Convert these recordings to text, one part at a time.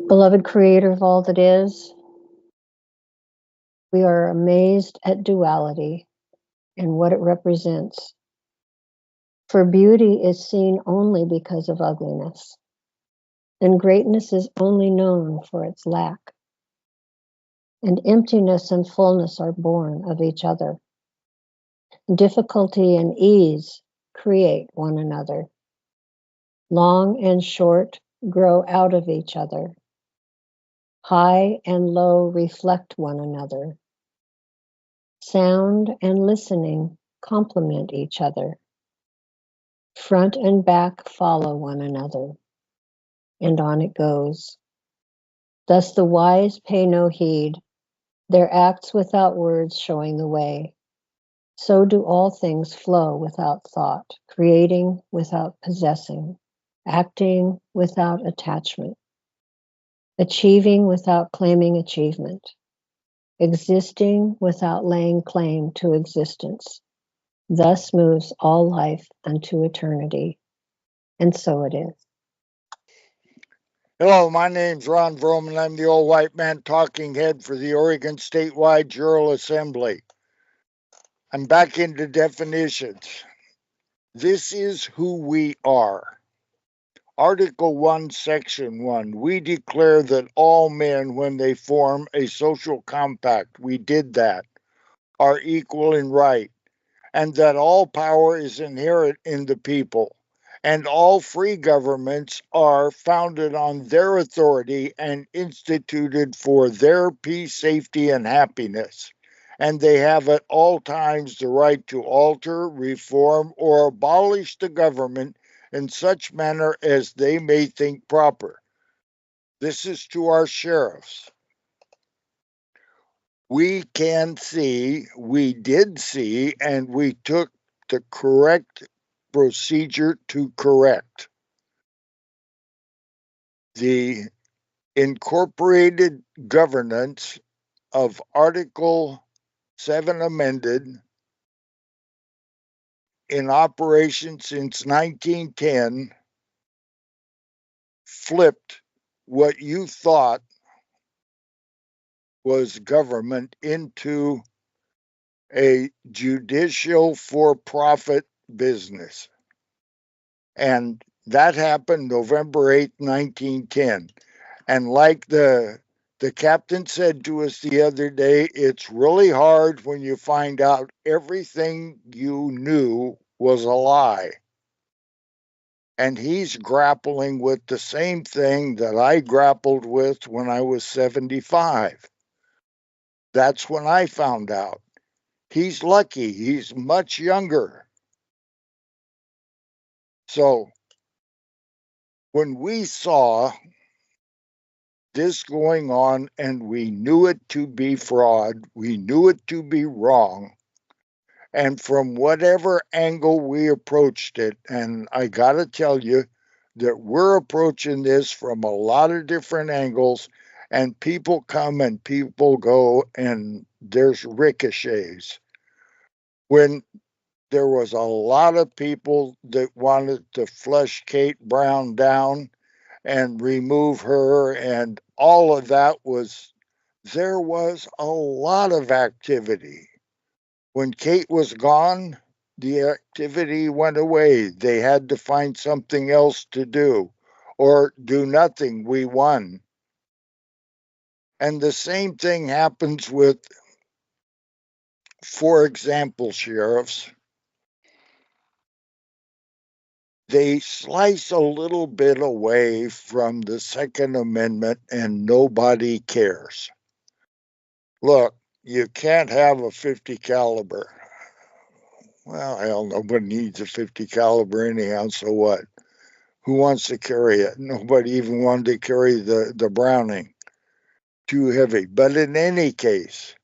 Beloved Creator of all that is, we are amazed at duality and what it represents. For beauty is seen only because of ugliness, and greatness is only known for its lack. And emptiness and fullness are born of each other. Difficulty and ease create one another. Long and short grow out of each other. High and low reflect one another. Sound and listening complement each other. Front and back follow one another, and on it goes. Thus the wise pay no heed, their acts without words showing the way. So do all things flow without thought, creating without possessing, acting without attachment, achieving without claiming achievement, existing without laying claim to existence. Thus moves all life unto eternity. And so it is. Hello, my name's Ron Vroman. I'm the old white man talking head for the Oregon Statewide Jural Assembly. I'm back into definitions. This is who we are. Article 1, Section 1, we declare that all men, when they form a social compact, we did that, are equal in right, and that all power is inherent in the people, and all free governments are founded on their authority and instituted for their peace, safety, and happiness. And they have at all times the right to alter, reform, or abolish the government in such manner as they may think proper. This is to our sheriffs. We can see, we did see, and we took the correct procedure to correct. The incorporated governance of Article 7 amended, in operation since 1910, flipped what you thought was government into a judicial for-profit business. And that happened November 8th, 1910. And like the captain said to us the other day, it's really hard when you find out everything you knew was a lie. And he's grappling with the same thing that I grappled with when I was 75. That's when I found out. He's lucky. He's much younger. So when we saw this going on and we knew it to be fraud, we knew it to be wrong, and from whatever angle we approached it, and I got to tell you that we're approaching this from a lot of different angles, and people come and people go, and there's ricochets. When there was a lot of people that wanted to flush Kate Brown down and remove her, and all of that there was a lot of activity. When Kate was gone, the activity went away. They had to find something else to do or do nothing. We won. And the same thing happens with, for example, sheriffs. They slice a little bit away from the Second Amendment and nobody cares. Look, you can't have a 50 caliber. Well, hell, nobody needs a 50 caliber anyhow, so what? Who wants to carry it? Nobody even wanted to carry the Browning. Too heavy. But in any case,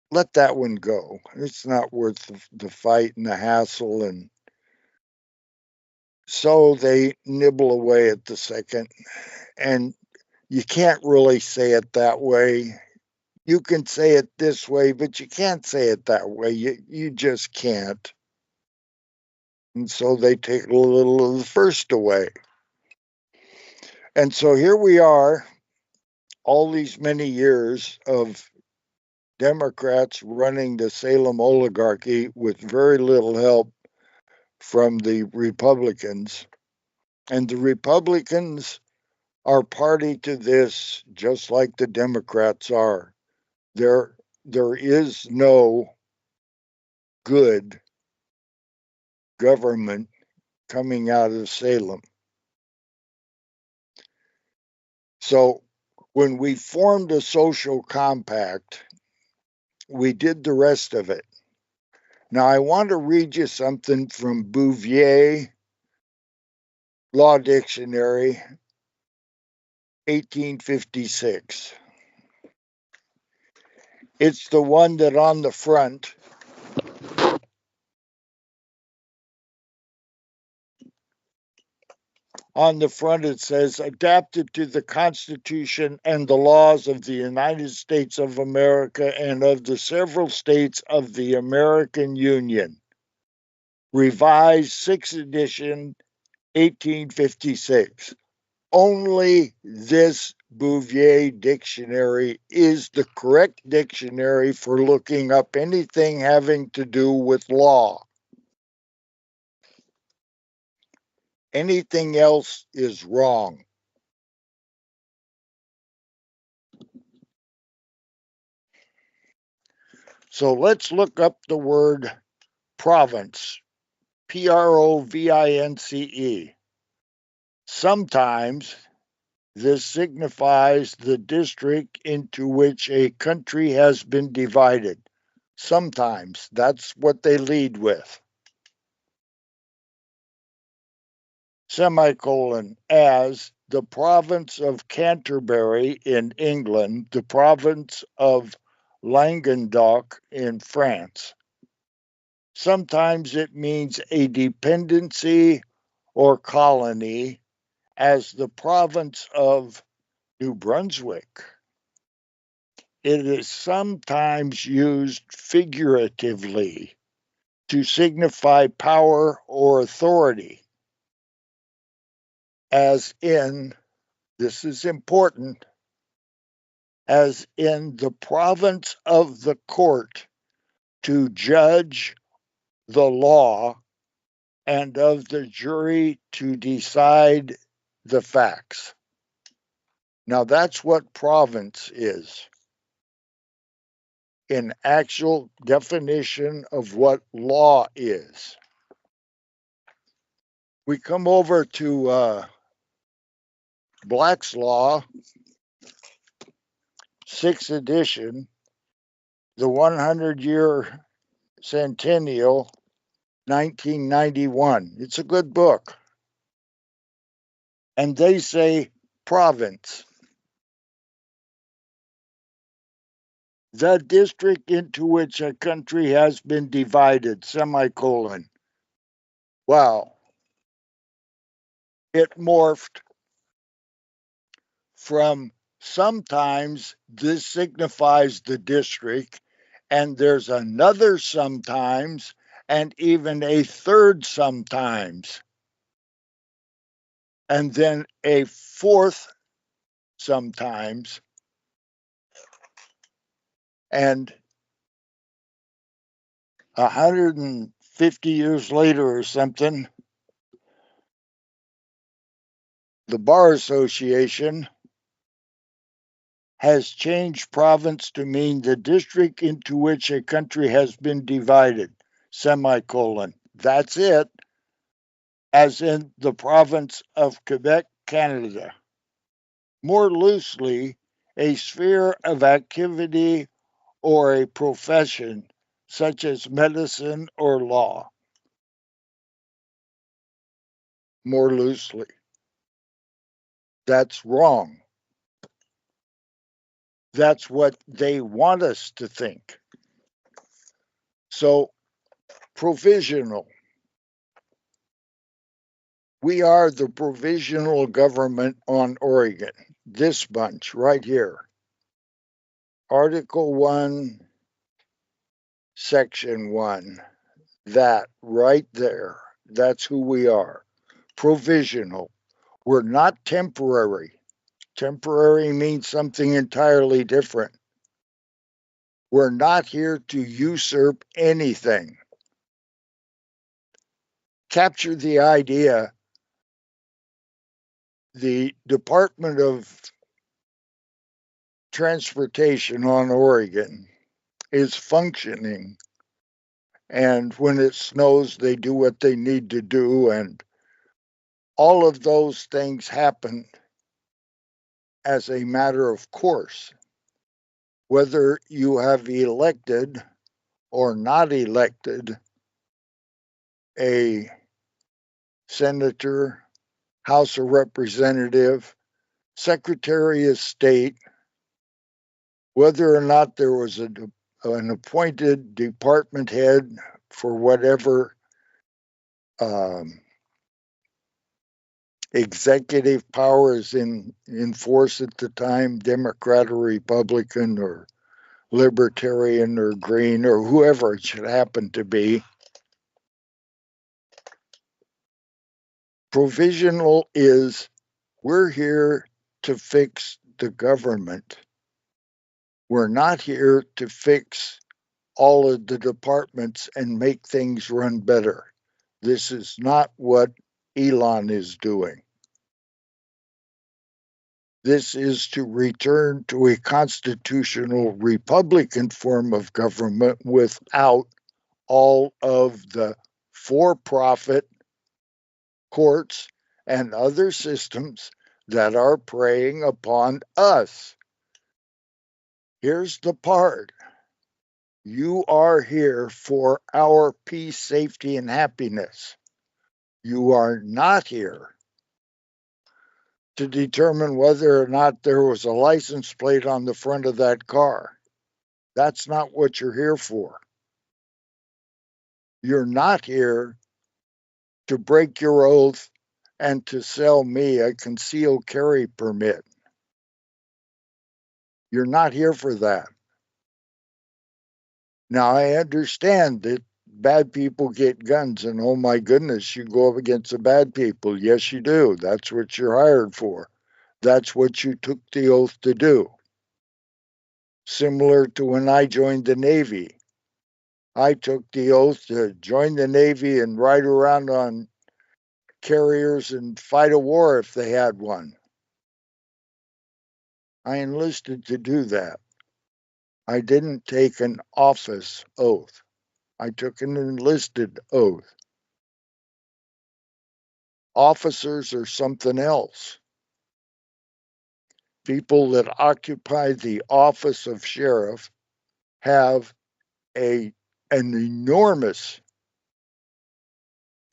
let that one go. It's not worth the fight and the hassle. And so they nibble away at the second. And you can't really say it that way. You can say it this way, but you can't say it that way. You just can't. And so they take a little of the first away. And so here we are, all these many years of Democrats running the Salem oligarchy with very little help from the Republicans. And the Republicans are party to this, just like the Democrats are. There is no good government coming out of Salem. So when we formed a social compact, we did the rest of it. Now, I want to read you something from Bouvier Law Dictionary, 1856. It's the one that on the front it says, adapted to the Constitution and the laws of the United States of America and of the several states of the American Union. Revised 6th edition, 1856. Only this Bouvier dictionary is the correct dictionary for looking up anything having to do with law. Anything else is wrong. So let's look up the word province, Province. Sometimes this signifies the district into which a country has been divided. Sometimes that's what they lead with. Semicolon, as the province of Canterbury in England, the province of Languedoc in France. Sometimes it means a dependency or colony, as the province of New Brunswick. It is sometimes used figuratively to signify power or authority, as in, this is important, as in the province of the court to judge the law and of the jury to decide the facts. Now that's what province is in actual definition of what law is. We come over to Black's Law, 6th edition, the 100-year centennial, 1991. It's a good book. And they say province. The district into which a country has been divided, semicolon. Wow. It morphed from sometimes this signifies the district, and there's another sometimes, and even a third sometimes, and then a fourth sometimes, and 150 years later or something, the Bar Association has changed province to mean the district into which a country has been divided, semicolon. That's it, as in the province of Quebec, Canada. More loosely, a sphere of activity or a profession, such as medicine or law. More loosely. That's wrong. That's what they want us to think. So, provisional. We are the provisional government on Oregon. This bunch right here. Article 1, Section 1. That right there. That's who we are. Provisional. We're not temporary. Temporary means something entirely different. We're not here to usurp anything. Capture the idea. The Department of Transportation on Oregon is functioning. And when it snows, they do what they need to do. And all of those things happen as a matter of course. Whether you have elected or not elected a senator, House of Representative, Secretary of State, whether or not there was an appointed department head for whatever executive power is in force at the time, Democrat or Republican or Libertarian or Green or whoever it should happen to be. Provisional is we're here to fix the government. We're not here to fix all of the departments and make things run better. This is not what Elon is doing. This is to return to a constitutional Republican form of government without all of the for-profit courts and other systems that are preying upon us. Here's the part. You are here for our peace, safety, and happiness. You are not here to determine whether or not there was a license plate on the front of that car. That's not what you're here for. You're not here to break your oath and to sell me a concealed carry permit. You're not here for that. Now, I understand that bad people get guns, and oh my goodness, you go up against the bad people. Yes, you do. That's what you're hired for. That's what you took the oath to do. Similar to when I joined the Navy. I took the oath to join the Navy and ride around on carriers and fight a war if they had one. I enlisted to do that. I didn't take an office oath. I took an enlisted oath. Officers are something else. People that occupy the office of sheriff have an enormous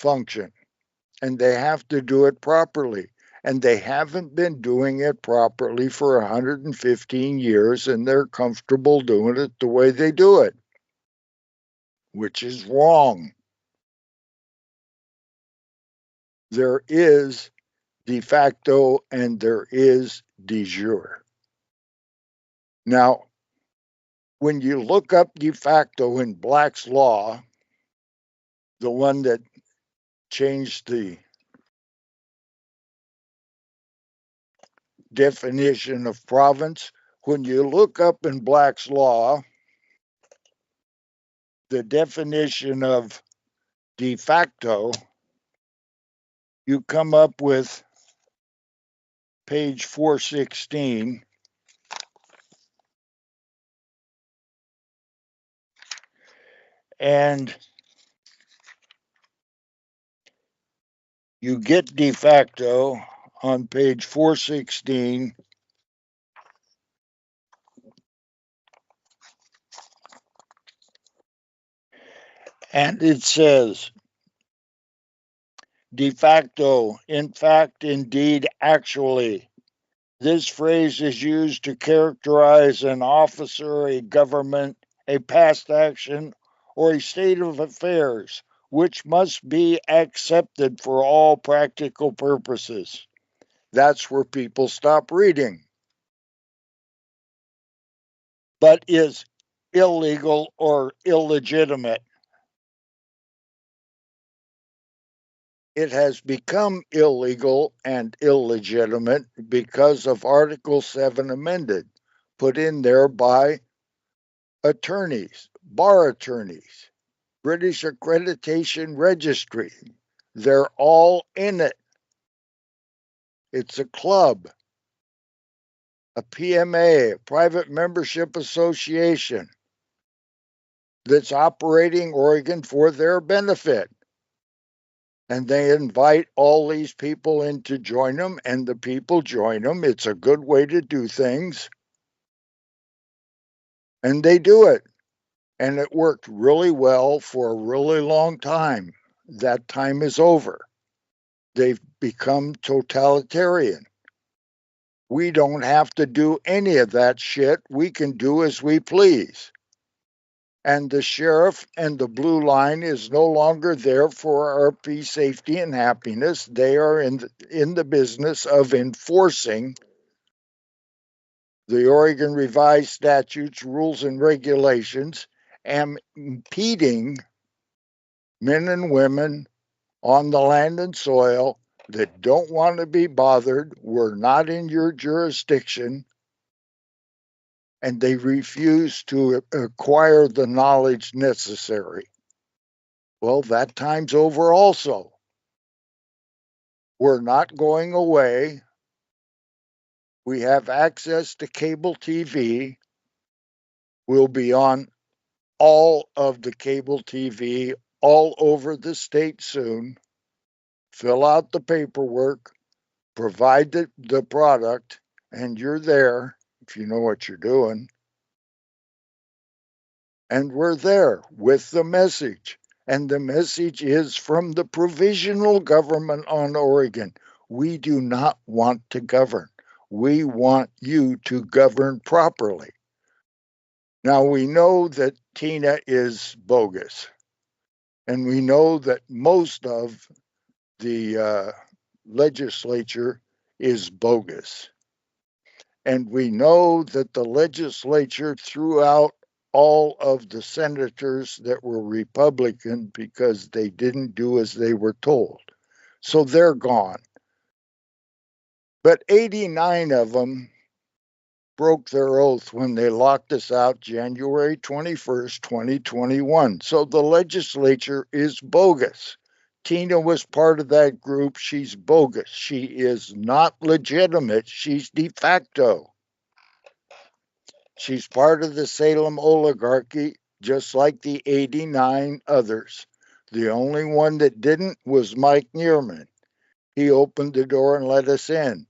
function, and they have to do it properly. And they haven't been doing it properly for 115 years, and they're comfortable doing it the way they do it, which is wrong. There is de facto and there is de jure. Now, when you look up de facto in Black's Law, the one that changed the definition of province, when you look up in Black's Law, the definition of de facto, you come up with page 416. And you get de facto on page 416. And it says, de facto, in fact, indeed, actually. This phrase is used to characterize an officer, a government, a past action, or a state of affairs, which must be accepted for all practical purposes. That's where people stop reading. But is illegal or illegitimate. It has become illegal and illegitimate because of Article 7 amended, put in there by attorneys, bar attorneys, British Accreditation Registry. They're all in it. It's a club, a PMA, a private membership association that's operating Oregon for their benefit. And they invite all these people in to join them, and the people join them. It's a good way to do things. And they do it. And it worked really well for a really long time. That time is over. They've become totalitarian. We don't have to do any of that shit. We can do as we please. And the sheriff and the blue line is no longer there for our peace, safety, and happiness. They are in the business of enforcing the Oregon revised statutes, rules, and regulations, and impeding men and women on the land and soil that don't want to be bothered. We're not in your jurisdiction. And they refuse to acquire the knowledge necessary. Well, that time's over also. We're not going away. We have access to cable TV. We'll be on all of the cable TV all over the state soon. Fill out the paperwork, provide the product, and you're there if you know what you're doing. And we're there with the message. And the message is from the provisional government on Oregon. We do not want to govern. We want you to govern properly. Now, we know that Tina is bogus. And we know that most of the legislature is bogus. And we know that the legislature threw out all of the senators that were Republican because they didn't do as they were told. So they're gone. But 89 of them broke their oath when they locked us out January 21st, 2021. So the legislature is bogus. Tina was part of that group. She's bogus. She is not legitimate. She's de facto. She's part of the Salem oligarchy, just like the 89 others. The only one that didn't was Mike Neerman. He opened the door and let us in.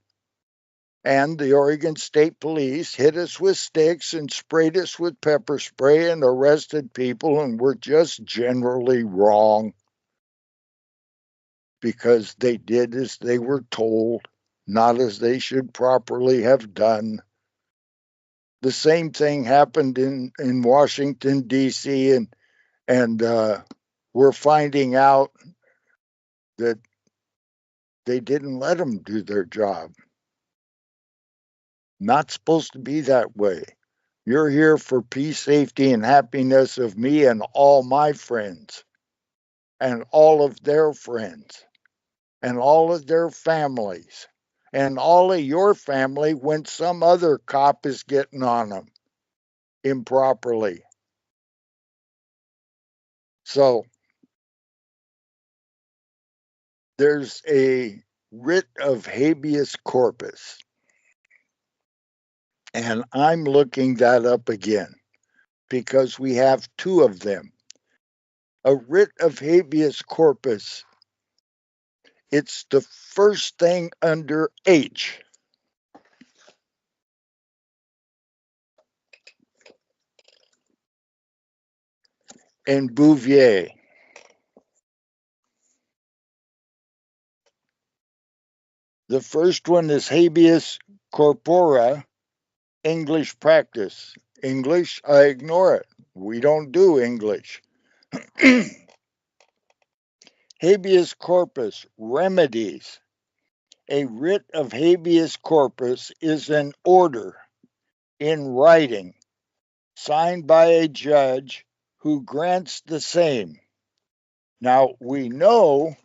And the Oregon State Police hit us with sticks and sprayed us with pepper spray and arrested people, and were just generally wrong because they did as they were told, not as they should properly have done. The same thing happened in Washington, D.C., and we're finding out that they didn't let them do their job. Not supposed to be that way. You're here for peace, safety, and happiness of me and all my friends, and all of their friends, and all of their families, and all of your family when some other cop is getting on them improperly. So there's a writ of habeas corpus, and I'm looking that up again because we have two of them. A writ of habeas corpus, it's the first thing under H. In Bouvier. The first one is habeas corpora, English practice. English, I ignore it. We don't do English. Habeas corpus, remedies. A writ of habeas corpus is an order in writing signed by a judge who grants the same. Now, we know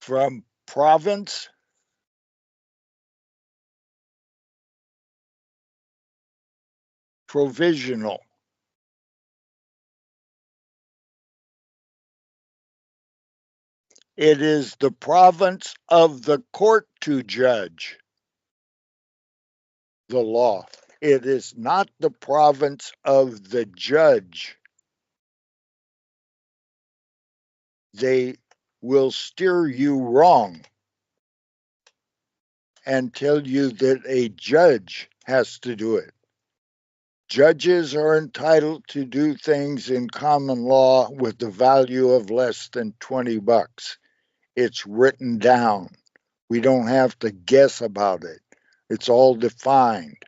from province, provisional. It is the province of the court to judge the law. It is not the province of the judge. They will steer you wrong and tell you that a judge has to do it. Judges are entitled to do things in common law with the value of less than $20. It's written down. We don't have to guess about it. It's all defined.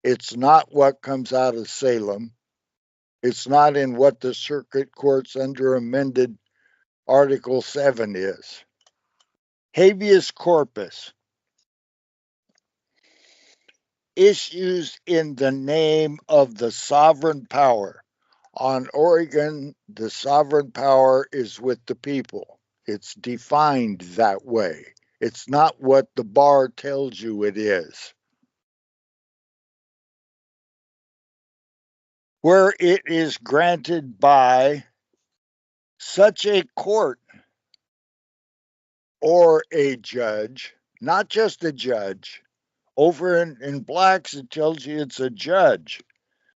It's not what comes out of Salem. It's not in what the circuit courts under amended Article 7 is. Habeas corpus. Issues in the name of the sovereign power. On Oregon, the sovereign power is with the people. It's defined that way. It's not what the bar tells you it is. Where it is granted by such a court or a judge, not just a judge. Over in Blacks, it tells you it's a judge,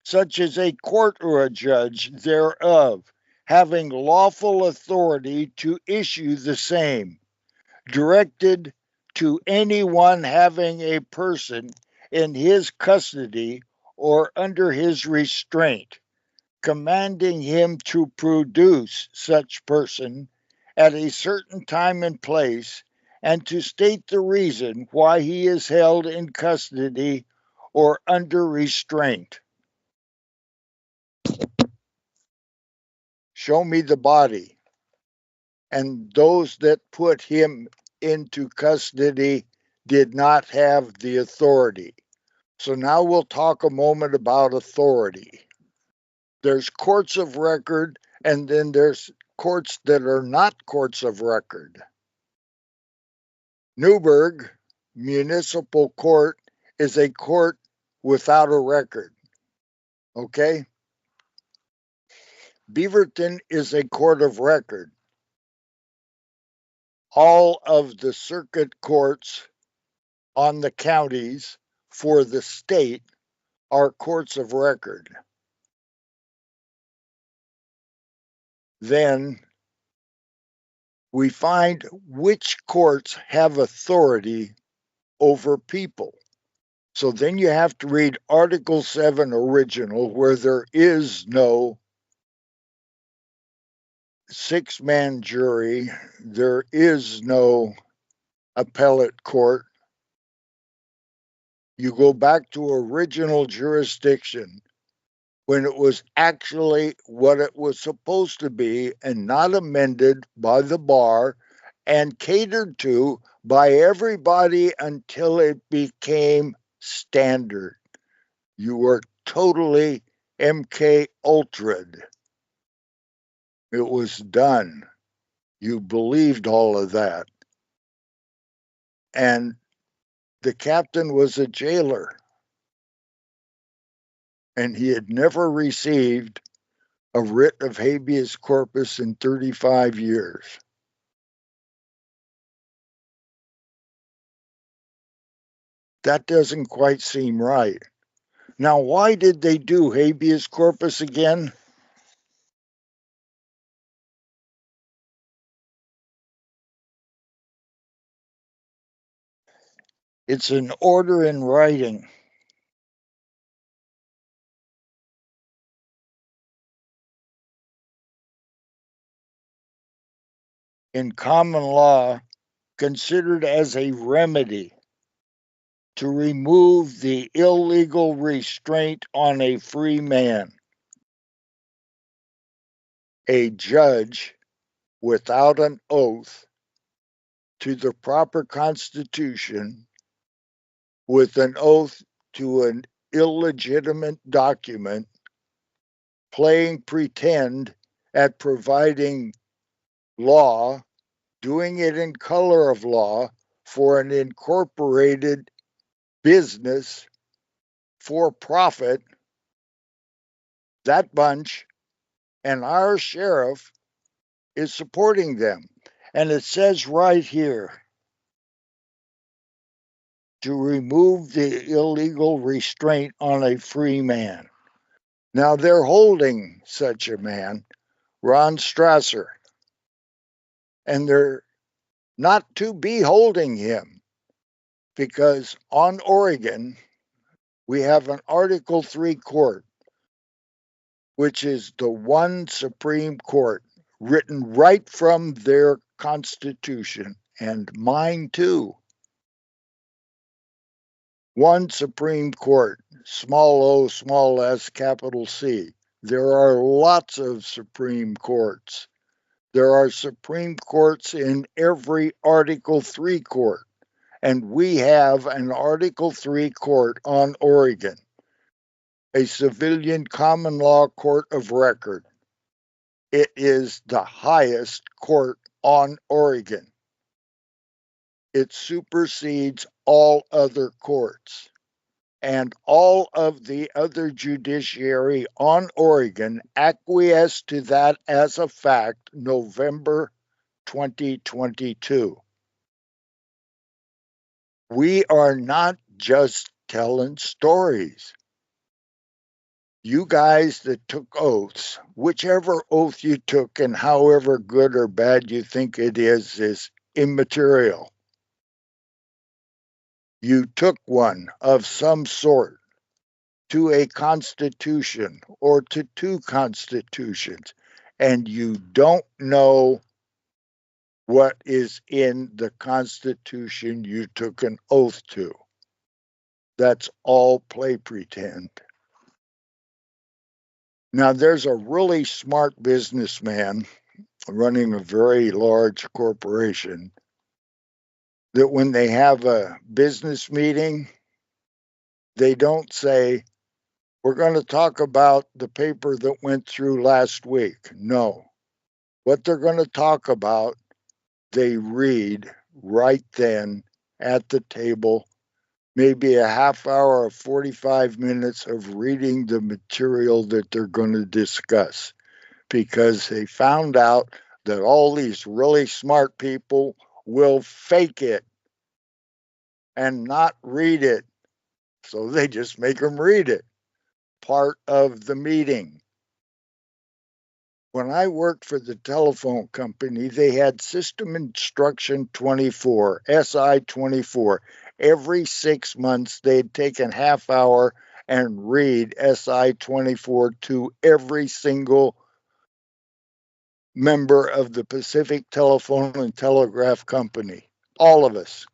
such as a court or a judge thereof, having lawful authority to issue the same, directed to anyone having a person in his custody or under his restraint, commanding him to produce such person at a certain time and place, and to state the reason why he is held in custody or under restraint. Show me the body. And those that put him into custody did not have the authority. So now we'll talk a moment about authority. There's courts of record, and then there's courts that are not courts of record. Newburgh Municipal Court is a court without a record. Okay? Beaverton is a court of record. All of the circuit courts on the counties for the state are courts of record. Then we find which courts have authority over people. So then you have to read Article 7 original, where there is no six-man jury, there is no appellate court. You go back to original jurisdiction when it was actually what it was supposed to be and not amended by the bar and catered to by everybody until it became standard. You were totally MK Ultra'd. It was done. You believed all of that. And the captain was a jailer. And he had never received a writ of habeas corpus in 35 years. That doesn't quite seem right. Now, why did they do habeas corpus again? It's an order in writing. In common law, considered as a remedy to remove the illegal restraint on a free man. A judge, without an oath to the proper constitution, with an oath to an illegitimate document, playing pretend at providing law, doing it in color of law for an incorporated business for profit, that bunch, and our sheriff is supporting them. And it says right here, to remove the illegal restraint on a free man. Now they're holding such a man, Ron Strasser, and they're not to be holding him because on Oregon, we have an Article 3 court, which is the one Supreme Court written right from their Constitution, and mine too. One Supreme Court, small o, small s, capital C. There are lots of Supreme Courts. There are Supreme Courts in every Article 3 court. And we have an Article 3 court on Oregon, a civilian common law court of record. It is the highest court on Oregon. It supersedes all other courts. And all of the other judiciary on Oregon acquiesced to that as a fact November 2022. We are not just telling stories. You guys that took oaths, whichever oath you took and however good or bad you think it is immaterial. You took one of some sort to a constitution or to two constitutions, and you don't know what is in the constitution you took an oath to. That's all play pretend. Now, there's a really smart businessman running a very large corporation that when they have a business meeting, they don't say, we're going to talk about the paper that went through last week. No. What they're going to talk about, they read right then at the table, maybe a half hour or 45 minutes of reading the material that they're going to discuss, because they found out that all these really smart people will fake it and not read it. So they just make them read it. Part of the meeting. When I worked for the telephone company, they had System Instruction 24, SI 24. Every 6 months, they'd take a half hour and read SI 24 to every single member of the Pacific Telephone and Telegraph Company. All of us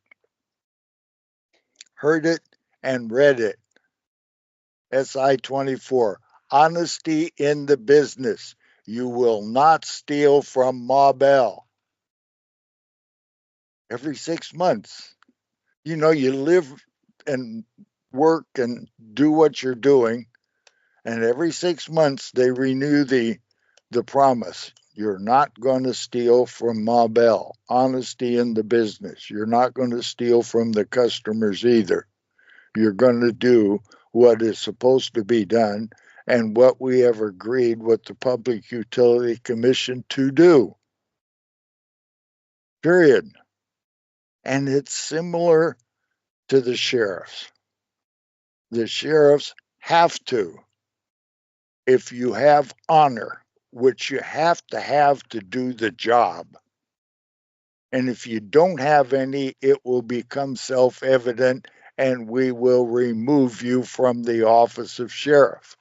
heard it and read it. SI 24, honesty in the business. You will not steal from Ma Bell. Every 6 months. You know, you live and work and do what you're doing, and every 6 months they renew the promise. You're not going to steal from Ma Bell. Honesty in the business. You're not going to steal from the customers either. You're going to do what is supposed to be done and what we have agreed with the Public Utility Commission to do. Period. And it's similar to the sheriffs. The sheriffs have to, if you have honor, which you have to do the job. And if you don't have any, it will become self-evident and we will remove you from the office of sheriff.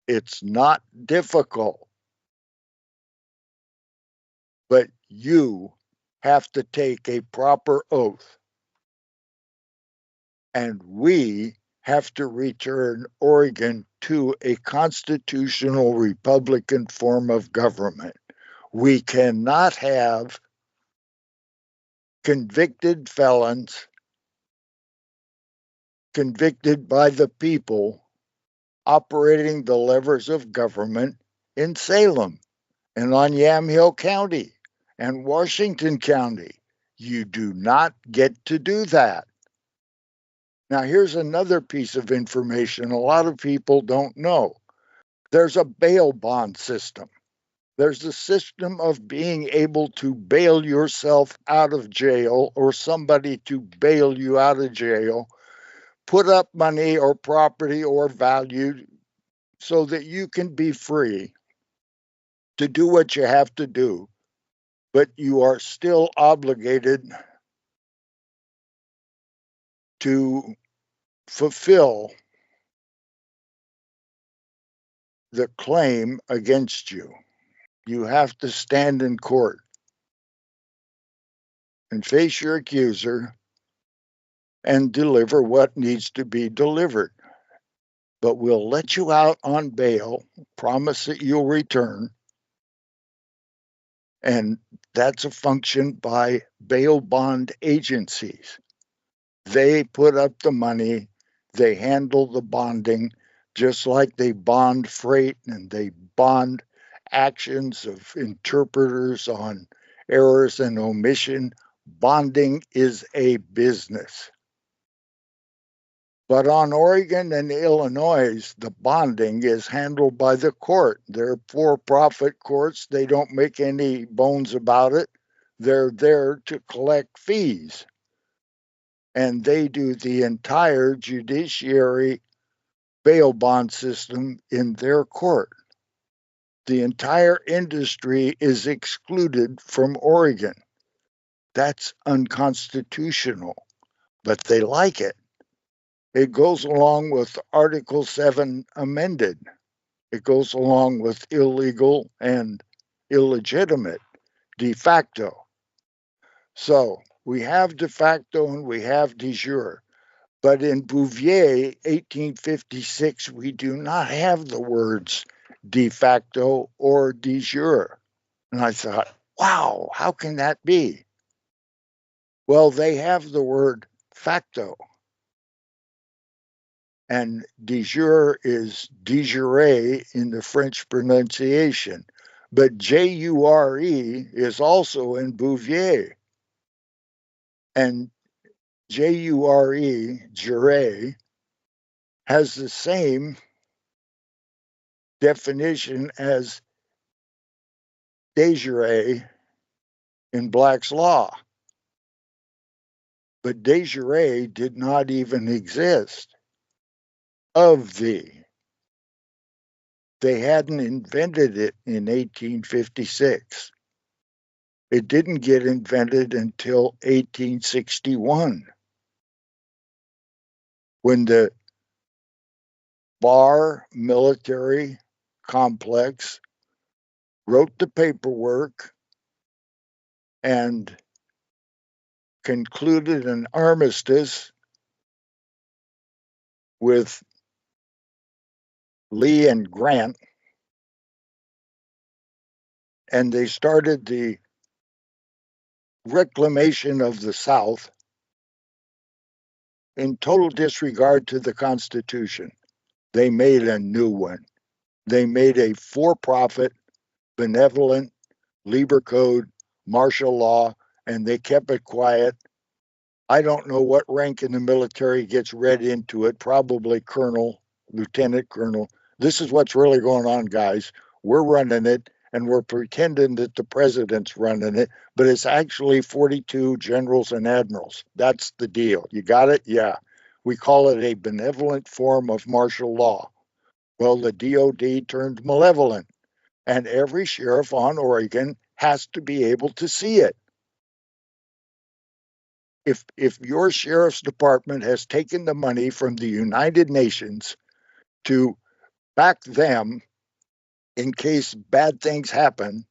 It's not difficult, but you have to take a proper oath. And we have to return Oregon to a constitutional Republican form of government. We cannot have convicted felons convicted by the people operating the levers of government in Salem and on Yamhill County And Washington County, you do not get to do that. Now, here's another piece of information a lot of people don't know. There's a bail bond system. There's a system of being able to bail yourself out of jail or somebody to bail you out of jail, put up money or property or value so that you can be free to do what you have to do, but you are still obligated to fulfill the claim against you. You have to stand in court and face your accuser and deliver what needs to be delivered. But we'll let you out on bail, promise that you'll return. And that's a function by bail bond agencies. They put up the money, they handle the bonding, just like they bond freight and they bond actions of interpreters on errors and omission. Bonding is a business. But on Oregon and Illinois, the bonding is handled by the court. They're for-profit courts. They don't make any bones about it. They're there to collect fees. And they do the entire judiciary bail bond system in their court. The entire industry is excluded from Oregon. That's unconstitutional, but they like it. It goes along with Article 7 amended. It goes along with illegal and illegitimate, de facto. So we have de facto and we have de jure. But in Bouvier, 1856, we do not have the words de facto or de jure. And I thought, wow, how can that be? Well, they have the word facto. And de jure is de jure in the French pronunciation. But jure is also in Bouvier. And jure, has the same definition as de jure in Black's Law. But de jure did not even exist. Of the. They hadn't invented it in 1856. It didn't get invented until 1861, when the Bar Military Complex wrote the paperwork and concluded an armistice with Lee and Grant, and they started the reclamation of the South in total disregard to the Constitution. They made a new one. They made a for-profit, benevolent Lieber Code, martial law, and they kept it quiet. I don't know what rank in the military gets read into it, probably colonel, lieutenant colonel. This is what's really going on, guys. We're running it, and we're pretending that the president's running it, but it's actually 42 generals and admirals. That's the deal. You got it? Yeah. We call it a benevolent form of martial law. Well, the DOD turned malevolent, and every sheriff on Oregon has to be able to see it. If your sheriff's department has taken the money from the United Nations to back them in case bad things happen,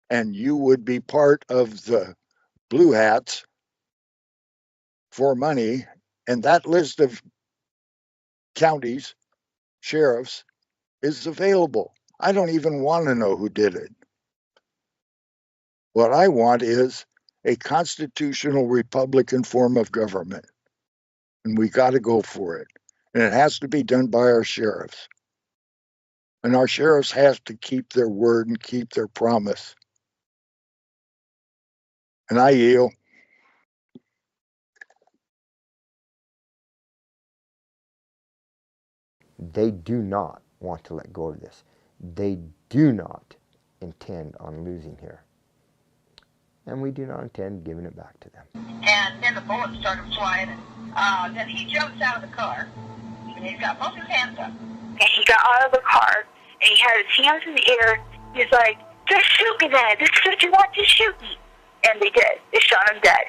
and you would be part of the blue hats for money, and that list of counties, sheriffs, is available. I don't even want to know who did it. What I want is a constitutional Republican form of government, and we got to go for it. And it has to be done by our sheriffs. And our sheriffs have to keep their word and keep their promise. And I yield. They do not want to let go of this. They do not intend on losing here. And we do not intend giving it back to them. And then the bullets started flying. And then he jumps out of the car. And he's got both his hands up. And he got out of the car, and he had his hands in the air. He's like, just shoot me then. This is what you want, to shoot me. And they did. They shot him dead.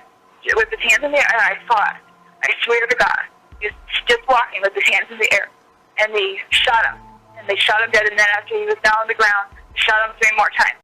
With his hands in the air, and I saw it. I swear to God. He was just walking with his hands in the air. And they shot him. And they shot him dead, and then after he was down on the ground, they shot him 3 more times.